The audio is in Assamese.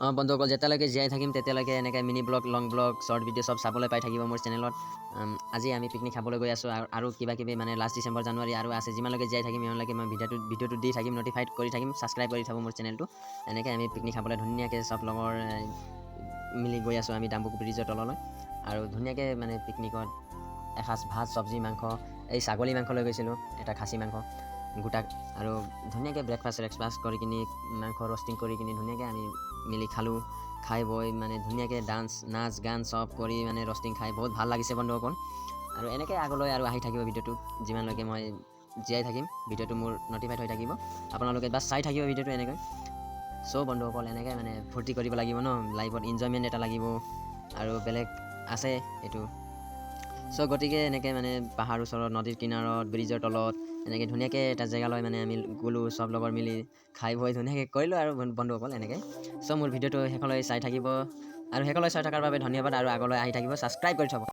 বন্ধুসকল যেতিয়ালৈকে জীয়াই থাকিম তেতিয়ালৈকে এনেকৈ মিনি ব্লগ লং ব্লগ শ্বৰ্ট ভিডিঅ' চব চাবলৈ পাই থাকিব মোৰ চেনেলত। আজি আমি পিকনিক খাবলৈ গৈ আছোঁ আৰু কিবা কিবি মানে লাষ্ট ডিচেম্বৰ জানুৱাৰী আৰু আছে। যিমানলৈকে জীয়াই থাকিম সিমানলৈকে মই ভিডিঅ'টো দি থাকিম, নটিফাইড কৰি থাকিম, ছাবস্ক্ৰাইব কৰি থাকোঁ মোৰ চেনেলটো। এনেকৈ আমি পিকনিক খাবলৈ ধুনীয়াকৈ চব লগৰ মিলি গৈ আছোঁ আমি ডাম্বুক ব্ৰিজৰ তললৈ। আৰু ধুনীয়াকৈ মানে পিকনিকত এসাঁজ ভাত চব্জি মাংস, এই ছাগলী মাংস লৈ গৈছিলোঁ, এটা খাচী মাংস গোটা, আৰু ধুনীয়াকৈ ব্ৰেকফাষ্ট কৰি কিনি মাংস ৰষ্টিং কৰি কিনি ধুনীয়াকৈ আমি মিলি খালোঁ। খাই বৈ মানে ধুনীয়াকৈ নাচ গান চব কৰি মানে ৰষ্টিং খাই বহুত ভাল লাগিছে বন্ধুসকল। আৰু এনেকৈ আগলৈ আৰু আহি থাকিব ভিডিঅ'টো, যিমানলৈকে মই জীয়াই থাকিম ভিডিঅ'টো মোৰ নটিফাইড হৈ থাকিব, আপোনালোকে বাছ চাই থাকিব ভিডিঅ'টো এনেকৈ। চ' বন্ধুসকল এনেকৈ মানে ফূৰ্তি কৰিব লাগিব ন, লাইফত এনজয়মেণ্ট এটা লাগিব আৰু বেলেগ আছে এইটো। চ' গতিকে এনেকৈ মানে পাহাৰ ওচৰত, নদীৰ কিনাৰত, ব্ৰিজৰ তলত এনেকৈ ধুনীয়াকৈ এটা জেগালৈ মানে আমি গ'লোঁ চব লগৰ মিলি, খাই বৈ ধুনীয়াকৈ কৰিলোঁ আৰু বন্ধুসকল এনেকৈ। চ' মোৰ ভিডিঅ'টো শেষলৈ চাই থাকিব, আৰু শেষলৈ চাই থকাৰ বাবে ধন্যবাদ, আৰু আগলৈ আহি থাকিব, ছাবস্ক্ৰাইব কৰি থ'ব।